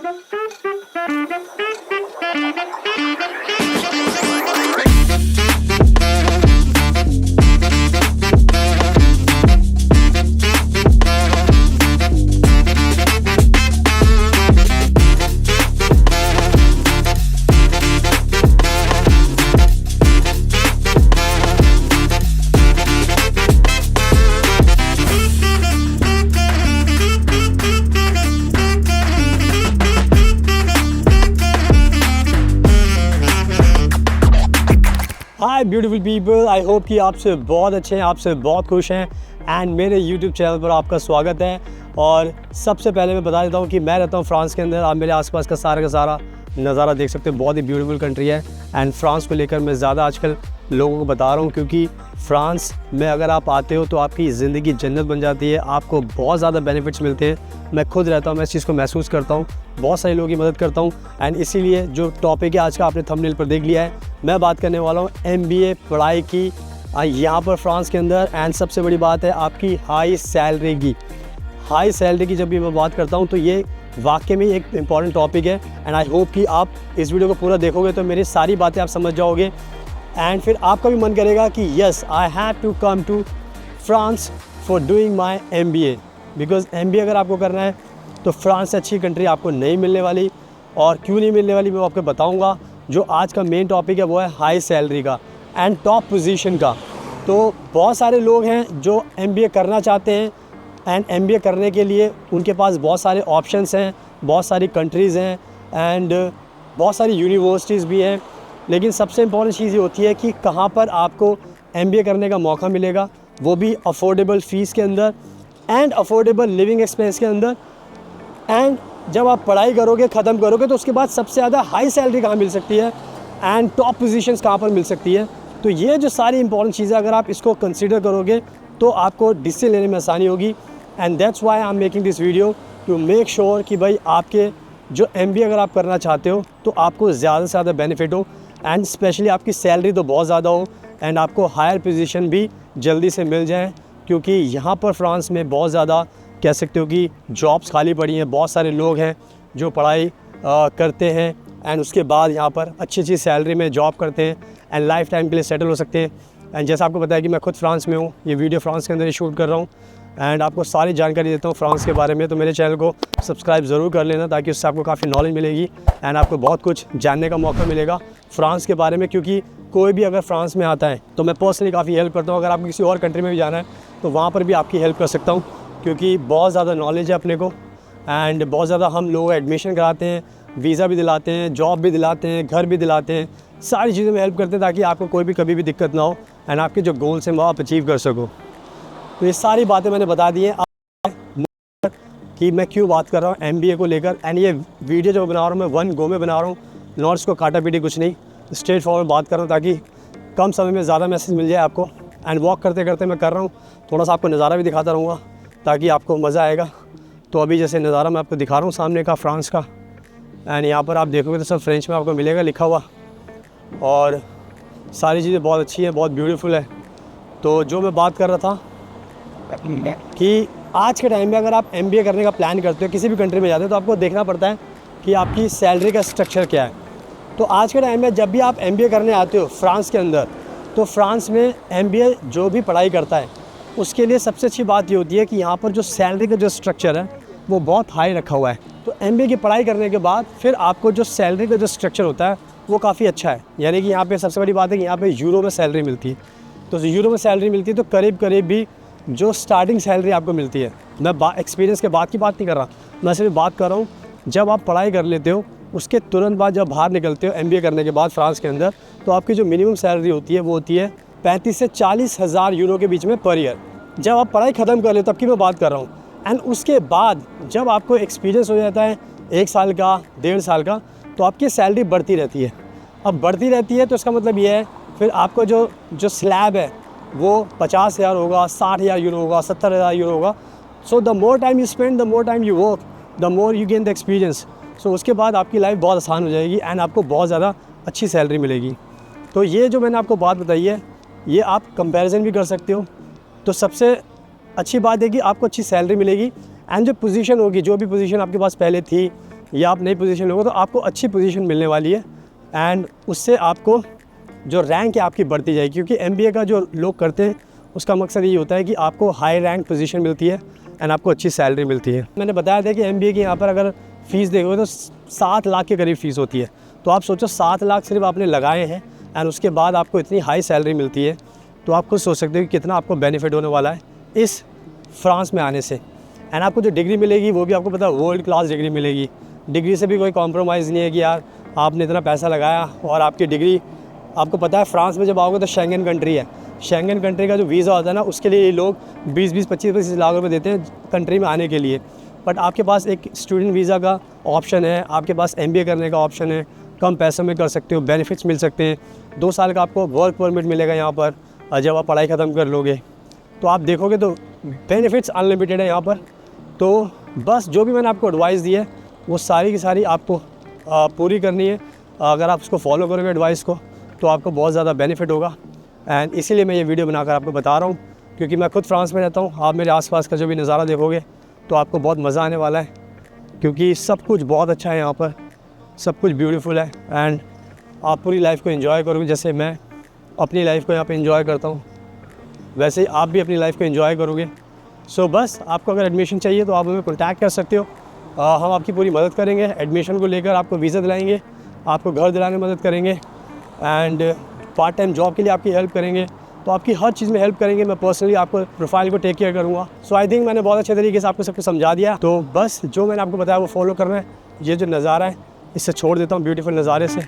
Hi beautiful people, I hope कि आपसे बहुत अच्छे हैं, आपसे बहुत खुश हैं एंड मेरे यूट्यूब चैनल पर आपका स्वागत है। और सबसे पहले मैं बता देता हूँ कि मैं रहता हूँ फ्रांस के अंदर। आप मेरे आसपास का सारा नज़ारा देख सकते हो, बहुत ही ब्यूटीफुल कंट्री है। एंड फ्रांस को लेकर मैं ज़्यादा आजकल लोगों को बता रहा हूँ क्योंकि फ्रांस में अगर आप आते हो तो आपकी ज़िंदगी जन्नत बन जाती है, आपको बहुत ज़्यादा बेनिफिट्स मिलते हैं। मैं खुद रहता हूँ, मैं इस चीज़ को महसूस करता हूँ, बहुत सारे लोगों की मदद करता हूँ। एंड इसीलिए जो टॉपिक है आज का आपने थंबनेल पर देख लिया है, मैं बात करने वाला हूँ MBA पढ़ाई की यहाँ पर फ्रांस के अंदर। एंड सबसे बड़ी बात है आपकी हाई सैलरी की। हाई सैलरी की जब भी मैं बात करता हूँ तो ये वाकई में एक इम्पॉर्टेंट टॉपिक है। एंड आई होप कि आप इस वीडियो को पूरा देखोगे तो मेरी सारी बातें आप समझ जाओगे एंड फिर आपका भी मन करेगा कि yes I have to come to France for doing my MBA। Because MBA अगर आपको करना है तो फ्रांस से अच्छी कंट्री आपको नहीं मिलने वाली। और क्यों नहीं मिलने वाली मैं आपको बताऊँगा। जो आज का मेन टॉपिक है वो है हाई सैलरी का एंड टॉप पोजीशन का। तो बहुत सारे लोग हैं जो MBA करना चाहते हैं एंड MBA करने के लिए उनके पास बहुत सारे ऑप्शंस हैं, बहुत सारी कंट्रीज़ हैं एंड बहुत सारी यूनिवर्सिटीज़ भी हैं। लेकिन सबसे इम्पॉर्टेंट चीज़ ये होती है कि कहाँ पर आपको MBA करने का मौका मिलेगा, वो भी अफोर्डेबल फ़ीस के अंदर एंड अफोर्डेबल लिविंग एक्सपेंस के अंदर। एंड जब आप पढ़ाई करोगे, ख़त्म करोगे तो उसके बाद सबसे ज़्यादा हाई सैलरी कहाँ मिल सकती है एंड टॉप पोजीशंस कहाँ पर मिल सकती है। तो ये जो सारी इंपॉर्टेंट चीज़ें अगर आप इसको कंसीडर करोगे तो आपको डिसीजन लेने में आसानी होगी। And that's why I am making this video to make sure कि भाई आपके जो MBA अगर आप करना चाहते हो तो आपको ज़्यादा से ज़्यादा बेनिफिट हो एंड स्पेशली आपकी सैलरी तो बहुत ज़्यादा हो एंड आपको हायर पोजीशन भी जल्दी से मिल जाए। क्योंकि यहाँ पर फ्रांस में बहुत ज़्यादा कह सकते हो कि जॉब्स खाली पड़ी हैं। बहुत सारे लोग हैं जो पढ़ाई करते हैं एंड उसके बाद यहाँ पर अच्छी सैलरी में जॉब करते हैं एंड लाइफ टाइम के लिए सेटल हो सकते हैं। एंड जैसा आपको पता है कि मैं खुद फ्रांस में हूँ, ये वीडियो फ्रांस के अंदर ही शूट कर रहा हूँ एंड आपको सारी जानकारी देता हूँ फ्रांस के बारे में। तो मेरे चैनल को सब्सक्राइब ज़रूर कर लेना ताकि उससे आपको काफ़ी नॉलेज मिलेगी एंड आपको बहुत कुछ जानने का मौका मिलेगा फ्रांस के बारे में। क्योंकि कोई भी अगर फ्रांस में आता है तो मैं पर्सनली काफ़ी हेल्प करता हूँ। अगर आपको किसी और कंट्री में भी जाना है तो वहाँ पर भी आपकी हेल्प कर सकता हूँ क्योंकि बहुत ज़्यादा नॉलेज है अपने को एंड बहुत ज़्यादा हम लोग एडमिशन कराते हैं, वीज़ा भी दिलाते हैं, जॉब भी दिलाते हैं, घर भी दिलाते हैं, सारी चीज़ों में हेल्प करते हैं ताकि आपको कोई भी कभी भी दिक्कत ना हो एंड आपके जो गोल्स हैं वो आप अचीव कर सको। तो ये सारी बातें मैंने बता दी हैं कि मैं क्यों बात कर रहा हूँ MBA को लेकर। एंड ये वीडियो जो बना रहा हूँ मैं वन गो में बना रहा हूँ, नोट्स को काटा पीटी कुछ नहीं, स्ट्रेट फॉरवर्ड बात कर रहा हूँ ताकि कम समय में ज़्यादा मैसेज मिल जाए आपको। एंड वॉक करते करते मैं कर रहा हूँ, थोड़ा सा आपको नज़ारा भी दिखाता रहूँगा ताकि आपको मज़ा आएगा। तो अभी जैसे नज़ारा मैं आपको दिखा रहा हूँ सामने का फ्रांस का एंड यहाँ पर आप देखोगे तो सब फ्रेंच में आपको मिलेगा लिखा हुआ और सारी चीज़ें बहुत अच्छी हैं, बहुत ब्यूटीफुल है। तो जो मैं बात कर रहा था कि आज के टाइम में अगर आप MBA करने का प्लान करते हो, किसी भी कंट्री में जाते हो तो आपको देखना पड़ता है कि आपकी सैलरी का स्ट्रक्चर क्या है। तो आज के टाइम में जब भी आप MBA करने आते हो फ्रांस के अंदर तो फ्रांस में MBA जो भी पढ़ाई करता है उसके लिए सबसे अच्छी बात ये होती है कि यहाँ पर जो सैलरी का जो स्ट्रक्चर है वो बहुत हाई रखा हुआ है। तो MBA की पढ़ाई करने के बाद फिर आपको जो सैलरी का जो स्ट्रक्चर होता है वो काफ़ी अच्छा है। यानी कि यहाँ पे सबसे बड़ी बात है कि यहाँ पे यूरो में सैलरी मिलती है। तो यूरो में सैलरी मिलती है तो करीब भी जो स्टार्टिंग सैलरी आपको मिलती है, मैं एक्सपीरियंस के बाद की बात नहीं कर रहा, मैं सिर्फ बात कर रहा हूँ जब आप पढ़ाई कर लेते हो उसके तुरंत बाद जब बाहर निकलते हो MBA करने के बाद फ्रांस के अंदर तो आपकी जो मिनिमम सैलरी होती है वो होती है 35 से 40 हज़ार यूरो के बीच में पर ईयर। जब आप पढ़ाई ख़त्म कर लेते हो तब की मैं बात कर रहा हूँ। एंड उसके बाद जब आपको एक्सपीरियंस हो जाता है 1 साल का, 1.5 साल का, तो आपकी सैलरी बढ़ती रहती है। अब बढ़ती रहती है तो इसका मतलब ये है फिर आपको जो स्लैब है वो 50,000 होगा, 60,000 यूरो होगा, 70,000 यूरो होगा। So the more time you spend, the more time you work, the more you gain the experience. So उसके बाद आपकी लाइफ बहुत आसान हो जाएगी एंड आपको बहुत ज़्यादा अच्छी सैलरी मिलेगी। तो ये जो मैंने आपको बात बताई है ये आप कंपैरिजन भी कर सकते हो। तो सबसे अच्छी बात है कि आपको अच्छी सैलरी मिलेगी एंड जो पोजीशन होगी, जो भी पोजीशन आपके पास पहले थी या आप नई पोजीशन लोगे तो आपको अच्छी पोजीशन मिलने वाली है एंड उससे आपको जो रैंक है आपकी बढ़ती जाएगी, क्योंकि MBA का जो लोग करते हैं उसका मकसद यही होता है कि आपको हाई रैंक पोजीशन मिलती है एंड आपको अच्छी सैलरी मिलती है। मैंने बताया था कि MBA की यहाँ पर अगर फ़ीस देखोगे तो 7 लाख के करीब फ़ीस होती है। तो आप सोचो 7 लाख सिर्फ आपने लगाए हैं एंड उसके बाद आपको इतनी हाई सैलरी मिलती है, तो आप खुद सोच सकते हो कि कितना आपको बेनिफिट होने वाला है इस फ्रांस में आने से। एंड आपको जो डिग्री मिलेगी वो भी आपको पता है वर्ल्ड क्लास डिग्री मिलेगी। डिग्री से भी कोई कॉम्प्रोमाइज़ नहीं है कि यार आपने इतना पैसा लगाया और आपकी डिग्री, आपको पता है फ्रांस में जब आओगे तो शेंगन कंट्री है, शेंगन कंट्री का जो वीज़ा होता है ना उसके लिए ये लोग 20-20, 25-25 लाख रुपए देते हैं कंट्री में आने के लिए। बट आपके पास एक स्टूडेंट वीज़ा का ऑप्शन है, आपके पास MBA करने का ऑप्शन है, कम पैसों में कर सकते हो, बेनिफिट्स मिल सकते हैं। 2 साल का आपको वर्क परमिट मिलेगा यहाँ पर जब आप पढ़ाई ख़त्म कर लोगे। तो आप देखोगे तो बेनिफिट्स अनलिमिटेड है यहाँ पर। तो बस जो भी मैंने आपको एडवाइस दी है वो सारी की सारी आपको पूरी करनी है। अगर आप उसको फॉलो करोगे एडवाइस को तो आपको बहुत ज़्यादा बेनिफिट होगा एंड इसीलिए मैं ये वीडियो बनाकर आपको बता रहा हूँ, क्योंकि मैं खुद फ्रांस में रहता हूँ। आप मेरे आसपास का जो भी नज़ारा देखोगे तो आपको बहुत मज़ा आने वाला है, क्योंकि सब कुछ बहुत अच्छा है यहाँ पर, सब कुछ ब्यूटीफुल है एंड आप पूरी लाइफ को एंजॉय करोगे। जैसे मैं अपनी लाइफ को यहाँ पे एंजॉय करता हूँ वैसे ही आप भी अपनी लाइफ को एंजॉय करोगे। सो बस आपको अगर एडमिशन चाहिए तो आप हमें कॉन्टैक्ट कर सकते हो। हम आपकी पूरी मदद करेंगे एडमिशन को लेकर, आपको वीज़ा दिलाएंगे, आपको घर दिलाने में मदद करेंगे एंड पार्ट टाइम जॉब के लिए आपकी हेल्प करेंगे। तो आपकी हर चीज़ में हेल्प करेंगे। मैं पर्सनली आपको प्रोफाइल को टेक केयर करूँगा। सो आई थिंक मैंने बहुत अच्छे तरीके से आपको सब कुछ समझा दिया। तो बस जो मैंने आपको बताया वो फॉलो करना है। ये जो नज़ारा है इससे छोड़ देता हूँ ब्यूटीफुल नज़ारे से।